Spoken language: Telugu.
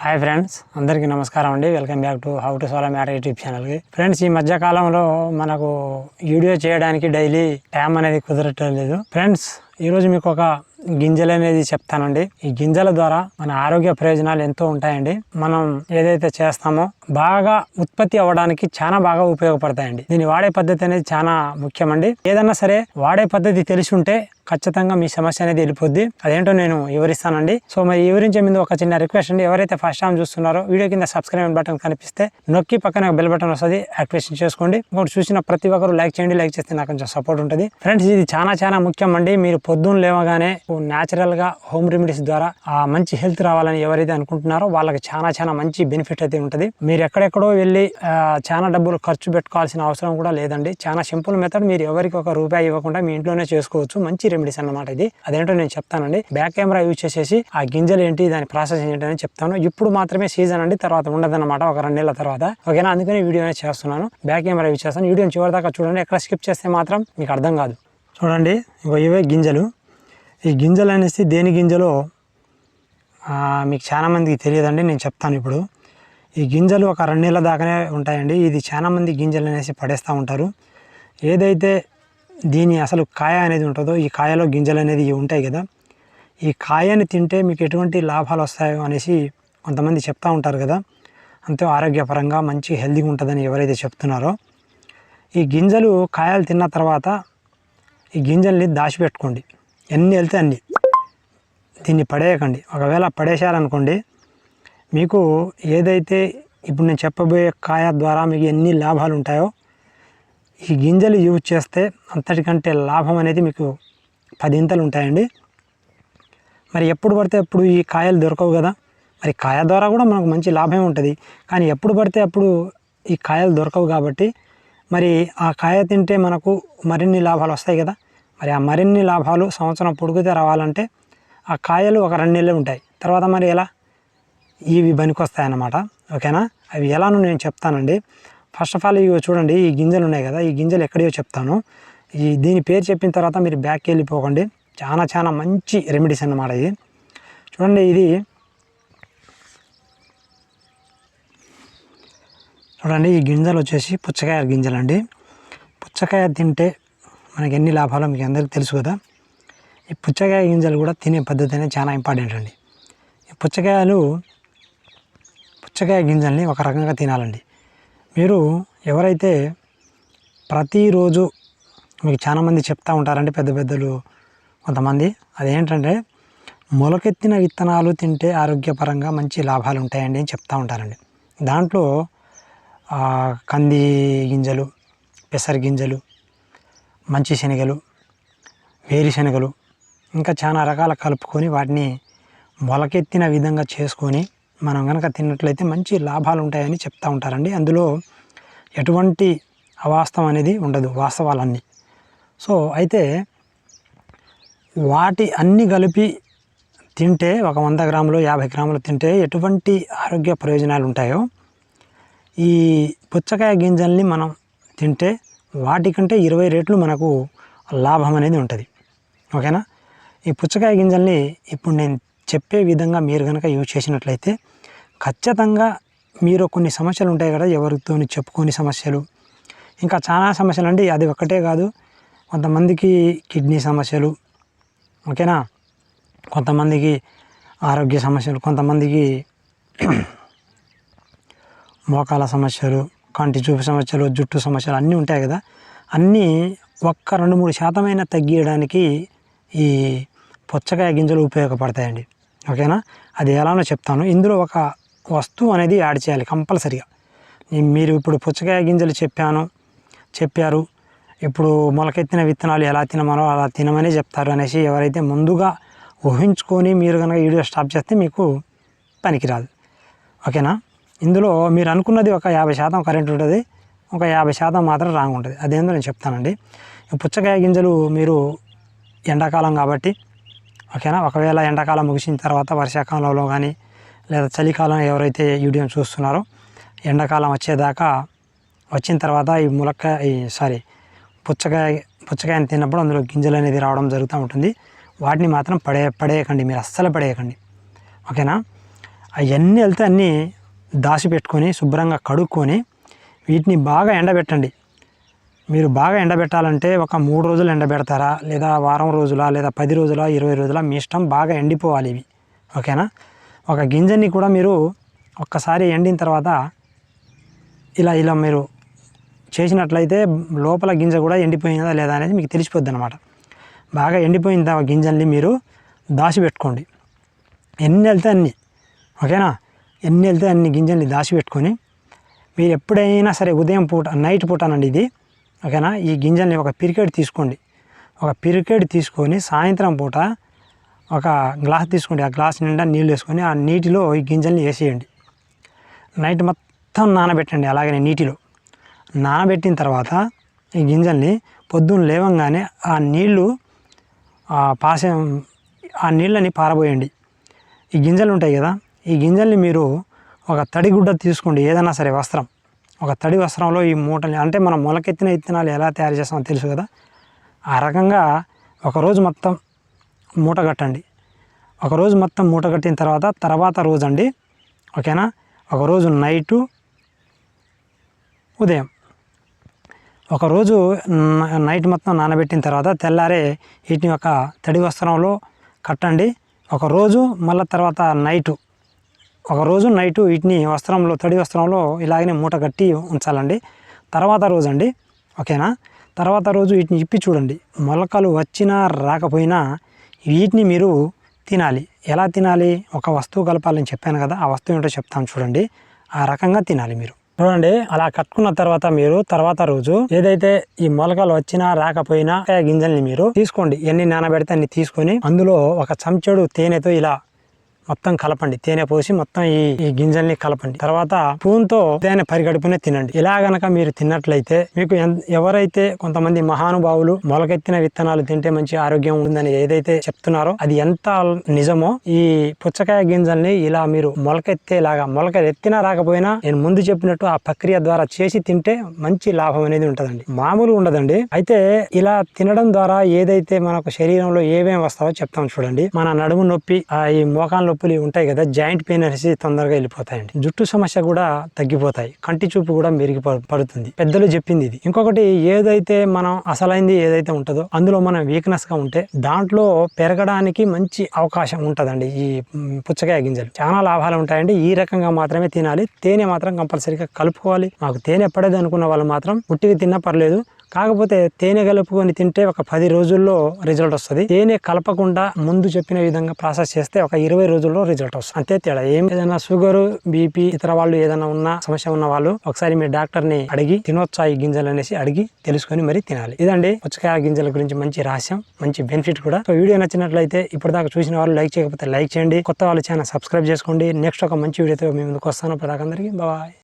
హాయ్ ఫ్రెండ్స్, అందరికీ నమస్కారం అండి. Welcome back to how to solve matter YouTube ఛానల్కి. ఫ్రెండ్స్, ఈ మధ్య కాలంలో మనకు వీడియో చేయడానికి డైలీ టైం అనేది కుదరటం లేదు. ఫ్రెండ్స్, ఈరోజు మీకు ఒక గింజలు అనేది చెప్తానండి. ఈ గింజల ద్వారా మన ఆరోగ్య ప్రయోజనాలు ఎంతో ఉంటాయండి. మనం ఏదైతే చేస్తామో బాగా ఉత్పత్తి అవ్వడానికి చాలా బాగా ఉపయోగపడతాయండి. దీన్ని వాడే పద్ధతి అనేది చాలా ముఖ్యమండి. ఏదన్నా సరే వాడే పద్ధతి తెలిసి ఉంటే ఖచ్చితంగా మీ సమస్య అనేది వెళ్ళిపోద్ది. అదేంటో నేను వివరిస్తానండి. సో మరి వివరించే ముందు ఒక చిన్న రిక్వెస్ట్ అండి. ఎవరైతే ఫస్ట్ టైం చూస్తున్నారో వీడియో కింద సబ్స్క్రైబ్ బటన్ కనిపిస్తే నొక్కి పక్కన బెల్ బటన్ వస్తుంది, యాక్టివేషన్ చేసుకోండి. ఇంకోటి చూసిన ప్రతి ఒక్కరు లైక్ చేయండి. లైక్ చేస్తే నాకు కొంచెం సపోర్ట్ ఉంటుంది. ఫ్రెండ్స్, ఇది చాలా ముఖ్యం అండి. మీరు పొద్దున్న లేవగానే న్యాచురల్ గా హోమ్ రెమెడీస్ ద్వారా మంచి హెల్త్ రావాలని ఎవరైతే అనుకుంటున్నారో వాళ్ళకి చాలా మంచి బెనిఫిట్ అయితే ఉంటుంది. మీరు ఎక్కడెక్కడో వెళ్ళి చాలా డబ్బులు ఖర్చు పెట్టుకోవాల్సిన అవసరం కూడా లేదండి. చాలా సింపుల్ మెథడ్. మీరు ఎవరికి ₹1 ఇవ్వకుండా మీ ఇంట్లోనే చేసుకోవచ్చు. మంచి రెమెడీస్ అన్నమాట ఇది. అదేంటో నేను చెప్తానండి. బ్యాక్ కెమెరా యూజ్ చేసేసి ఆ గింజలు ఏంటి, దాని ప్రాసెస్ ఏంటి అని చెప్తాను. ఇప్పుడు మాత్రమే సీజన్ అండి, తర్వాత ఉండదన్నమాట, ఒక 2 నెలల తర్వాత. ఓకేనా? అందుకని వీడియో అనేది చేస్తున్నాను. బ్యాక్ కెమెరా యూజ్ చేస్తాను. వీడియోని చివరి దాకా చూడండి. ఎక్కడ స్కిప్ చేస్తే మాత్రం మీకు అర్థం కాదు. చూడండి, ఇవే గింజలు. ఈ గింజలు అనేసి దేని గింజలో మీకు చాలా మందికి తెలియదండి. నేను చెప్తాను ఇప్పుడు. ఈ గింజలు ఒక 2 నెలల దాకానే ఉంటాయండి. ఇది చాలా మంది గింజలు అనేసి పడేస్తూ ఉంటారు. ఏదైతే దీని అసలు కాయ అనేది ఉంటుందో, ఈ కాయలో గింజలు అనేది ఉంటాయి కదా, ఈ కాయని తింటే మీకు ఎటువంటి లాభాలు వస్తాయో అనేసి కొంతమంది చెప్తూ ఉంటారు కదా. అంతే ఆరోగ్యపరంగా మంచి హెల్తీగా ఉంటుందని ఎవరైతే చెప్తున్నారో, ఈ గింజలు కాయలు తిన్న తర్వాత ఈ గింజల్ని దాచిపెట్టుకోండి. ఎన్ని వెళ్తే అన్ని. దీన్ని పడేయకండి. ఒకవేళ పడేశారనుకోండి, మీకు ఏదైతే ఇప్పుడు నేను చెప్పబోయే కాయ ద్వారా మీకు ఎన్ని లాభాలు ఉంటాయో, ఈ గింజలు యూజ్ చేస్తే అంతటికంటే లాభం అనేది మీకు 10 ఇంతలు ఉంటాయండి. మరి ఎప్పుడు పడితే అప్పుడు ఈ కాయలు దొరకవు కదా. మరి కాయ ద్వారా కూడా మనకు మంచి లాభమే ఉంటుంది. కానీ ఎప్పుడు పడితే అప్పుడు ఈ కాయలు దొరకవు కాబట్టి మరి ఆ కాయ తింటే మనకు మరిన్ని లాభాలు వస్తాయి కదా. మరి ఆ మరిన్ని లాభాలు సంవత్సరం పొడుగుతే రావాలంటే ఆ కాయలు ఒక 2 నెలలు ఉంటాయి. తర్వాత మరి ఎలా ఇవి పనికొస్తాయి అన్నమాట. ఓకేనా? అవి ఎలానో నేను చెప్తానండి. ఫస్ట్ ఆఫ్ ఆల్ ఇవి చూడండి, ఈ గింజలు ఉన్నాయి కదా, ఈ గింజలు ఎక్కడియో చెప్తాను. దీని పేరు చెప్పిన తర్వాత మీరు బ్యాక్కి వెళ్ళిపోకండి. చాలా మంచి రెమెడీస్ అన్నమాట ఇది. చూడండి, చూడండి, ఈ గింజలు వచ్చేసి పుచ్చకాయ గింజలు అండి. పుచ్చకాయ తింటే మనకి ఎన్ని లాభాలో మీకు అందరికీ తెలుసు కదా. ఈ పుచ్చకాయ గింజలు కూడా తినే పద్ధతి అనేది చాలా ఇంపార్టెంట్ అండి. ఈ పుచ్చకాయ గింజల్ని ఒక రకంగా తినాలండి. మీరు ఎవరైతే ప్రతిరోజు మీకు చాలామంది చెప్తూ ఉంటారండి, పెద్దలు కొంతమంది, అదేంటంటే మొలకెత్తిన విత్తనాలు తింటే ఆరోగ్యపరంగా మంచి లాభాలు ఉంటాయండి అని చెప్తూ ఉంటారండి. దాంట్లో కంది గింజలు, పెసర గింజలు, మంచి శనగలు, వేరుశనగలు, ఇంకా చాలా రకాల కలుపుకొని వాటిని మొలకెత్తిన విధంగా చేసుకొని మనం కనుక తిన్నట్లయితే మంచి లాభాలు ఉంటాయని చెప్తూ ఉంటారండి. అందులో ఎటువంటి అవాస్తవం అనేది ఉండదు, వాస్తవాలన్నీ. సో అయితే వాటి అన్నీ కలిపి తింటే ఒక 100 గ్రాములు 50 గ్రాములు తింటే ఎటువంటి ఆరోగ్య ప్రయోజనాలు ఉంటాయో, ఈ పుచ్చకాయ గింజల్ని మనం తింటే వాటికంటే 20 రెట్లు మనకు లాభం అనేది ఉంటుంది. ఓకేనా? ఈ పుచ్చకాయ గింజల్ని ఇప్పుడు నేను చెప్పే విధంగా మీరు కనుక యూజ్ చేసినట్లయితే ఖచ్చితంగా మీరు కొన్ని సమస్యలు ఉంటాయి కదా, ఎవరితో చెప్పుకొని సమస్యలు, ఇంకా చాలా సమస్యలు అండి. అది ఒక్కటే కాదు, కొంతమందికి కిడ్నీ సమస్యలు, ఓకేనా, కొంతమందికి ఆరోగ్య సమస్యలు, కొంతమందికి మోకాల సమస్యలు, కంటి చూపు సమస్యలు, జుట్టు సమస్యలు అన్నీ ఉంటాయి కదా. అన్నీ ఒక్క 2-3% తగ్గించడానికి ఈ పుచ్చకాయ గింజలు ఉపయోగపడతాయండి. ఓకేనా? అది ఎలానో చెప్తాను. ఇందులో ఒక వస్తువు అనేది యాడ్ చేయాలి కంపల్సరీగా. మీరు ఇప్పుడు పుచ్చకాయ గింజలు చెప్పారు, ఇప్పుడు మొలకెత్తిన విత్తనాలు ఎలా తినమనో అలా తినమని చెప్తారు అనేసి ఎవరైతే ముందుగా ఊహించుకొని మీరు కనుక వీడియో స్టాప్ చేస్తే మీకు పనికిరాదు. ఓకేనా? ఇందులో మీరు అనుకున్నది ఒక 50% కరెంట్ ఉంటుంది, ఒక 50% మాత్రం రాంగ్ ఉంటుంది. అదేందో నేను చెప్తానండి. పుచ్చకాయ గింజలు మీరు ఎండాకాలం కాబట్టి, ఓకేనా, ఒకవేళ ఎండాకాలం ముగిసిన తర్వాత వర్షాకాలంలో కానీ లేదా చలికాలం ఎవరైతే వీడియోని చూస్తున్నారో, ఎండాకాలం వచ్చేదాకా వచ్చిన తర్వాత పుచ్చకాయని తిన్నప్పుడు అందులో గింజలు అనేది రావడం జరుగుతూ ఉంటుంది. వాటిని మాత్రం పడేయకండి, మీరు అస్సలు పడేయకండి. ఓకేనా? అవన్నీ వెళ్తే అన్నీ దాచిపెట్టుకొని శుభ్రంగా కడుక్కొని వీటిని బాగా ఎండబెట్టండి. మీరు బాగా ఎండబెట్టాలంటే ఒక 3 రోజులు ఎండబెడతారా, లేదా వారం రోజులా, లేదా 10 రోజులా, 20 రోజులా, మీ ఇష్టం. బాగా ఎండిపోవాలి ఇవి, ఓకేనా. ఒక గింజని కూడా మీరు ఒక్కసారి ఎండిన తర్వాత ఇలా మీరు చేసినట్లయితే లోపల గింజ కూడా ఎండిపోయిందా లేదా అనేది మీకు తెలిసిపోద్ది అనమాట. బాగా ఎండిపోయిన గింజల్ని మీరు దాచిపెట్టుకోండి, ఎన్ని వెళ్తే అన్ని, ఓకేనా. ఎన్ని వెళ్తే అన్ని గింజల్ని దాచిపెట్టుకొని మీరు ఎప్పుడైనా సరే ఉదయం పూట, నైట్ పూటనండి ఇది, ఓకేనా. ఈ గింజల్ని ఒక పిరికెడు తీసుకోండి. ఒక పిరికెడు తీసుకొని సాయంత్రం పూట ఒక గ్లాస్ తీసుకోండి. ఆ గ్లాస్ నిండా నీళ్ళు వేసుకొని ఆ నీటిలో ఈ గింజల్ని వేసేయండి. నైట్ మొత్తం నానబెట్టండి. అలాగనే నీటిలో నానబెట్టిన తర్వాత ఈ గింజల్ని పొద్దున్న లేవంగానే ఆ నీళ్ళు ఆ నీళ్ళని పారబోయండి. ఈ గింజలు ఉంటాయి కదా, ఈ గింజల్ని మీరు ఒక తడిగుడ్డ తీసుకోండి, ఏదైనా సరే వస్త్రం. ఒక తడి వస్త్రంలో ఈ మూటని, అంటే మనం మొలకెత్తిన విత్తనాలు ఎలా తయారు చేస్తామో తెలుసు కదా, ఆ రకంగా ఒకరోజు మొత్తం మూట కట్టండి. ఒకరోజు మొత్తం మూట కట్టిన తర్వాత రోజు అండి, ఓకేనా, ఒకరోజు నైటు, ఉదయం. ఒకరోజు నైట్ మొత్తం నానబెట్టిన తర్వాత తెల్లారే వీటిని ఒక తడి వస్త్రంలో కట్టండి. ఒకరోజు మళ్ళీ తర్వాత ఒకరోజు నైటు వీటిని తడి వస్త్రంలో ఇలాగనే మూట కట్టి ఉంచాలండి. తర్వాత రోజు అండి, ఓకేనా, తర్వాత రోజు వీటిని ఇప్పి చూడండి. మొలకలు వచ్చినా రాకపోయినా వీటిని మీరు తినాలి. ఎలా తినాలి? ఒక వస్తువు కలపాలని చెప్పాను కదా, ఆ వస్తువు ఏంటో చెప్తాను చూడండి. ఆ రకంగా తినాలి మీరు. చూడండి, అలా కట్టుకున్న తర్వాత మీరు తర్వాత రోజు ఏదైతే ఈ మొలకలు వచ్చినా రాకపోయినా గింజల్ని మీరు తీసుకోండి. ఎన్ని నానబెడితే అన్ని తీసుకొని అందులో ఒక చెంచాడు తేనెతో ఇలా మొత్తం కలపండి. తేనె పోసి మొత్తం ఈ గింజల్ని కలపండి. తర్వాత స్పూన్తో తేనె పరిగడుపునే తినండి. ఇలా గనక మీరు తిన్నట్లయితే మీకు ఎవరైతే కొంతమంది మహానుభావులు మొలకెత్తిన విత్తనాలు తింటే మంచి ఆరోగ్యం ఉందని ఏదైతే చెప్తున్నారో అది ఎంత నిజమో, ఈ పుచ్చకాయ గింజల్ని ఇలా మీరు మొలకెత్తినా రాకపోయినా నేను ముందు చెప్పినట్టు ఆ ప్రక్రియ ద్వారా చేసి తింటే మంచి లాభం అనేది ఉంటదండి, మామూలు ఉండదండి. అయితే ఇలా తినడం ద్వారా ఏదైతే మనకు శరీరంలో ఏమేమి వస్తావో చెప్తాం చూడండి. మన నడుము నొప్పి, ఈ మోకాలు నొప్పులు ఉంటాయి కదా, జాయింట్ పెయిన్ అనేసి తొందరగా వెళ్ళిపోతాయండి. జుట్టు సమస్య కూడా తగ్గిపోతాయి. కంటి చూపు కూడా మెరుగుపడుతుంది. పెద్దలు చెప్పింది ఇది. ఇంకొకటి, ఏదైతే మనం అసలైంది ఏదైతే ఉంటుందో అందులో మనం వీక్నెస్ గా ఉంటే దాంట్లో పెరగడానికి మంచి అవకాశం ఉంటదండి. ఈ పుచ్చకాయ గింజలు చాలా లాభాలు ఉంటాయండి. ఈ రకంగా మాత్రమే తినాలి. తేనె మాత్రం కంపల్సరీగా కలుపుకోవాలి. మాకు తేనె పడేది అనుకున్న వాళ్ళు మాత్రం ఉట్టిగా తిన్నా పర్లేదు, కాకపోతే తేనె కలుపుకొని తింటే ఒక 10 రోజుల్లో రిజల్ట్ వస్తుంది. తేనె కలపకుండా ముందు చెప్పిన విధంగా ప్రాసెస్ చేస్తే ఒక 20 రోజుల్లో రిజల్ట్ వస్తుంది. అంతే తేడా. ఏదైనా షుగర్, బీపీ, ఇతర వాళ్ళు ఏదైనా సమస్య ఉన్న వాళ్ళు ఒకసారి మీ డాక్టర్ ని అడిగి తినొచ్చా ఈ గింజలు అనేసి అడిగి తెలుసుకొని మరి తినాలి. ఇదండి పుచ్చకాయ గింజల గురించి మంచి రహస్యం, మంచి బెనిఫిట్ కూడా. సో వీడియో నచ్చినట్లయితే ఇప్పటిదాకా చూసిన వాళ్ళు లైక్ చేయకపోతే లైక్ చేయండి. కొత్త వాళ్ళు ఛానల్ సబ్స్క్రైబ్ చేసుకోండి. నెక్స్ట్ ఒక మంచి వీడియోతో మీ ముందుకు వస్తాను. అందరికీ బాయ్.